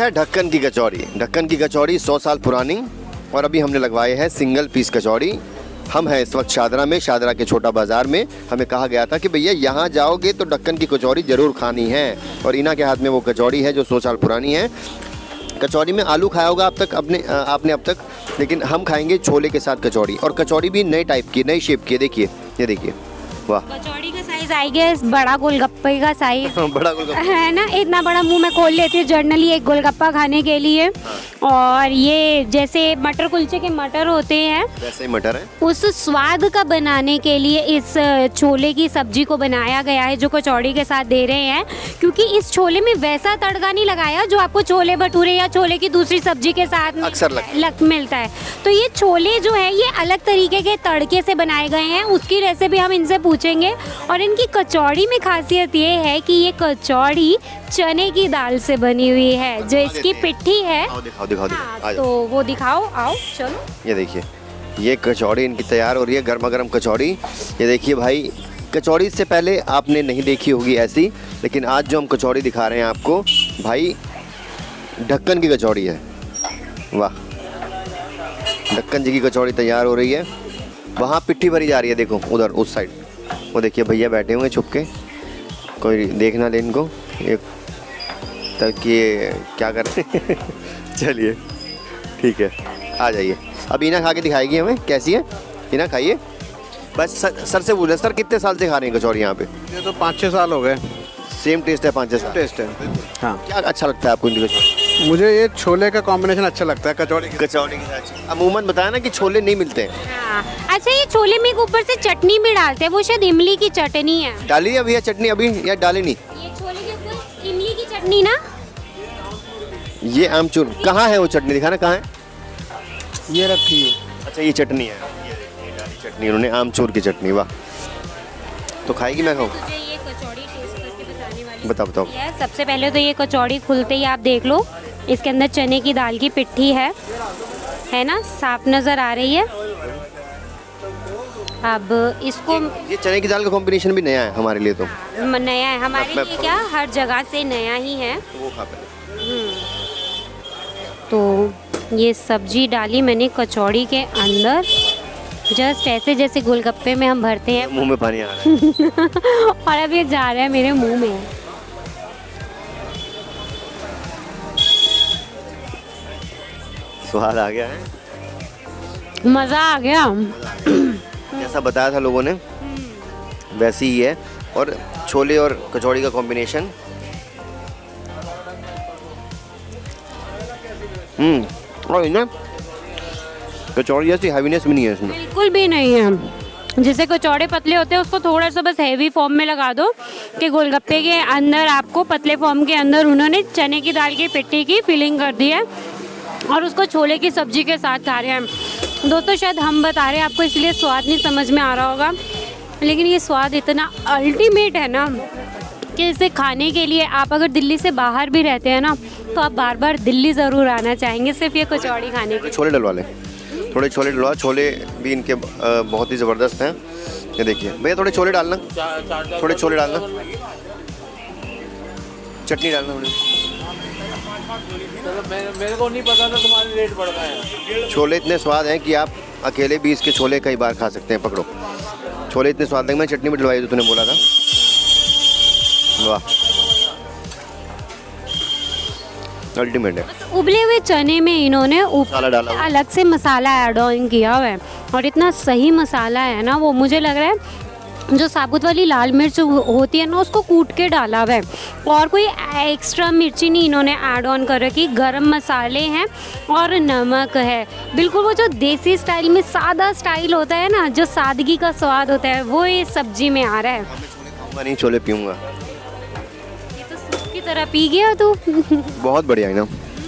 है ढक्कन की कचौड़ी। ढक्कन की कचौड़ी 100 साल पुरानी, और अभी हमने लगवाए हैं सिंगल पीस कचौड़ी। हम हैं इस वक्त शादरा में, शादरा के छोटा बाज़ार में। हमें कहा गया था कि भैया यहाँ जाओगे तो ढक्कन की कचौड़ी ज़रूर खानी है, और इना के हाथ में वो कचौड़ी है जो 100 साल पुरानी है। कचौड़ी में आलू खाया होगा आपने अब तक, लेकिन हम खाएंगे छोले के साथ कचौड़ी, और कचौड़ी भी नए टाइप की, नई शेप की। देखिए, ये देखिए, वाह। कचौड़ी का साइज आई गेस बड़ा गोलगप्पे का साइज बड़ा गोलगप्पा है ना, इतना बड़ा मुंह में खोल लेती है जनरली एक गोलगप्पा खाने के लिए। और ये जैसे मटर कुलचे के मटर होते हैं वैसे ही मटर है। उस स्वाद का बनाने के लिए इस छोले की सब्जी को बनाया गया है जो कचौड़ी के साथ दे रहे हैं, क्योंकि इस छोले में वैसा तड़का नहीं लगाया जो आपको छोले भटूरे या छोले की दूसरी सब्जी के साथ अक्सर मिलता है। तो ये छोले जो है ये अलग तरीके के तड़के से बनाए गए हैं, उसकी रेसिपी हम इनसे पूछेंगे। और इनकी कचौड़ी में खासियत ये है कि ये कचौड़ी चने की दाल से बनी हुई है, जो इसकी पिट्ठी है। दिखाओ। हाँ, तो वो दिखाओ, आओ चलो। ये देखिए, ये कचौड़ी इनकी तैयार हो रही है, गर्मा गर्म कचौड़ी। ये देखिए भाई, कचौड़ी से पहले आपने नहीं देखी होगी ऐसी, लेकिन आज जो हम कचौड़ी दिखा रहे हैं आपको भाई, ढक्कन की कचौड़ी है। वाह, ढक्कन जी की कचौड़ी तैयार हो रही है। वहाँ पिट्ठी भरी जा रही है, देखो उधर उस साइड, वो देखिए भैया बैठे होंगे छुप के, कोई देख ना ले इनको, एक तक ये क्या कर रहे हैं। चलिए ठीक है, आ जाइए। अब इना खा के दिखाएगी हमें कैसी है। इना खाइए, बस सर से पूछ रहे, सर कितने साल से खा रहे हैं कचौड़ी यहाँ पे? ये तो 5-6 साल हो गए। सेम टेस्ट है? 5-6 साल टेस्ट है। हाँ। क्या अच्छा लगता है आपको इनकी कचौड़ी? मुझे ये छोले का कॉम्बिनेशन अच्छा लगता है कचौड़ी के साथ। अमूमन बताया ना कि छोले नहीं मिलते हैं। हाँ। अच्छा, ये छोले में ऊपर से चटनी भी डालते हैं, वो शायद इमली की चटनी है। डाली है भैया चटनी अभी या डाली नहीं? ये छोले के ऊपर इमली की चटनी ना, ये आमचूर कहाँ है? वो चटनी दिखाना कहाँ है? ये रखी है। अच्छा, ये चटनी है, ये डाली चटनी उन्होंने, आमचूर की चटनी। वाह, तो खाएगी? मैं खाऊँ? तुझे ये कचौड़ी टेस्ट करके बताने वाली बताओ। है। सबसे पहले तो ये कचौड़ी खुलते ही आप देख लो, इसके अंदर चने की दाल की पिट्ठी है ना, साफ नज़र आ रही है। अब इसको, ये चने की दाल का कॉम्बिनेशन भी नया है हमारे लिए, तो नया है हमारे लिए, क्या हर जगह से नया ही है। वो खा पहले। तो ये सब्जी डाली मैंने कचौड़ी के अंदर, जस्ट ऐसे जैसे गोलगप्पे में हम भरते हैं। मुंह में पानी आ रहा है। और अब ये जा रहा है मेरे मुंह में। स्वाद आ गया है, मज़ा आ गया। जैसा बताया था लोगों ने वैसे ही है। और छोले और कचौड़ी का कॉम्बिनेशन, और इन्हें कचौड़ी जैसी हैवीनेस भी नहीं है इसमें, बिल्कुल भी नहीं है। जैसे कचौड़े पतले होते हैं उसको थोड़ा सा बस हैवी फॉर्म में लगा दो, कि गोलगप्पे के अंदर आपको पतले फॉर्म के अंदर उन्होंने चने की दाल की पिट्ठी की फिलिंग कर दी है, और उसको छोले की सब्जी के साथ खा रहे हैं। दोस्तों, शायद हम बता रहे हैं आपको इसलिए स्वाद नहीं समझ में आ रहा होगा, लेकिन ये स्वाद इतना अल्टीमेट है ना कि इसे खाने के लिए आप अगर दिल्ली से बाहर भी रहते हैं ना, तो आप बार बार दिल्ली ज़रूर आना चाहेंगे सिर्फ ये कचौड़ी खाने के। छोले डलवा लें, थोड़े छोले डलवा। छोले भी इनके बहुत ही ज़बरदस्त हैं। ये देखिए भैया, थोड़े छोले डालना, थोड़े छोले डालना, चटनी डालना थोड़ी। मेरे को नहीं पता था तुम्हारे रेट बढ़ गए हैं। छोले इतने स्वाद हैं कि आप अकेले भी इसके छोले कई बार खा सकते हैं। पकड़ो, छोले इतने स्वाद हैं। मैं चटनी भी डलवाई जो तूने बोला था। वाह, अल्टीमेट है। उबले हुए चने में इन्होंने मसाला डाला हुआ है। अलग से मसाला ऐड ऑन किया हुआ है, और इतना सही मसाला है ना, वो मुझे लग रहा है जो साबुत वाली लाल मिर्च होती है ना, उसको कूट के डाला हुआ है, और कोई एक्स्ट्रा मिर्ची नहीं इन्होंने ऐड ऑन कर रखी। गरम मसाले हैं और नमक है, बिल्कुल वो जो देसी स्टाइल में सादा स्टाइल होता है ना, जो सादगी का स्वाद होता है, वो इस सब्जी में आ रहा है। छोले खाऊंगा नहीं, छोले पीऊँगा। ये तो सूप की तरह पी गया तू। बहुत बढ़िया है ना,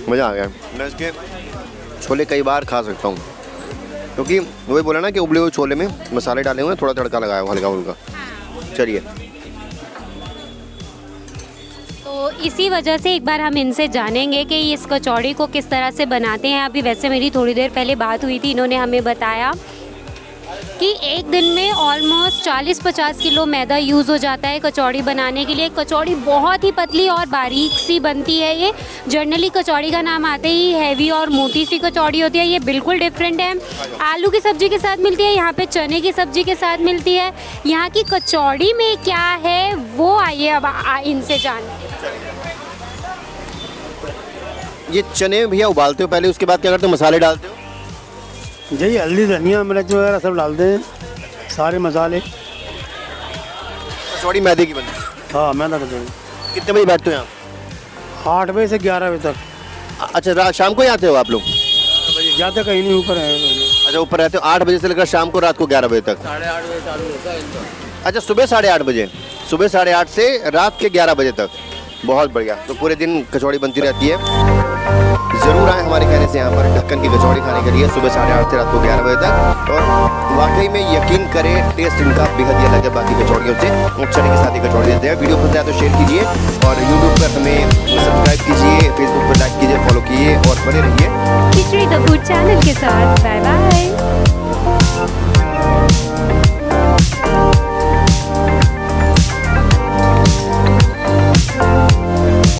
मज़ा आ गया। मैं इसके छोले कई बार खा सकता हूँ, क्योंकि वही बोला ना कि उबले हुए छोले में मसाले डाले हुए हैं, थोड़ा तड़का लगाया हुआ हल्का फुल्का। चलिए, तो इसी वजह से एक बार हम इनसे जानेंगे कि इस कचौड़ी को किस तरह से बनाते हैं। अभी वैसे मेरी थोड़ी देर पहले बात हुई थी, इन्होंने हमें बताया कि एक दिन में ऑलमोस्ट 40-50 किलो मैदा यूज़ हो जाता है कचौड़ी बनाने के लिए। कचौड़ी बहुत ही पतली और बारीक सी बनती है। ये जनरली कचौड़ी का नाम आते ही हैवी और मोटी सी कचौड़ी होती है, ये बिल्कुल डिफरेंट है। आलू की सब्ज़ी के साथ मिलती है, यहाँ पे चने की सब्ज़ी के साथ मिलती है। यहाँ की कचौड़ी में क्या है वो आइए अब इनसे जानते हैं। ये चने भैया उबालते हो पहले, उसके बाद क्या करते हो, मसाले डालते हो? यही हल्दी धनिया मिर्च वगैरह सब डालते हैं, सारे मसाले। कचौड़ी मैदे की बनती है। हाँ मैदा कचौड़ी। कितने बजे बैठते हो यहाँ? 8 बजे से 11 बजे तक। अच्छा, रात शाम को ही आते हो आप लोग? जाते कहीं नहीं, ऊपर है। अच्छा, ऊपर रहते हो। 8 बजे से लेकर शाम को रात को 11 बजे तक। 8:30 बजे चालू होता है इनका। अच्छा, सुबह 8:30 बजे, सुबह 8:30 से रात के 11 बजे तक। बहुत बढ़िया। तो पूरे दिन कचौड़ी बनती रहती है। ज़रूर आए हमारे कहने से यहाँ पर ढक्कन की कचौड़ी खाने के लिए, सुबह 8:30 से रात को 11 बजे तक। और वाकई में यकीन करें, टेस्ट इनका बेहद ही अलग है बाकी कचौड़ियों से। चने के साथ ही कचौड़ी देते हैं। वीडियो पसंद आए तो शेयर कीजिए और यूट्यूब पर हमें सब्सक्राइब कीजिए, फेसबुक पर लाइक कीजिए, फॉलो कीजिए और बने रहिए खिचड़ी द फूड चैनल के साथ। Bye bye.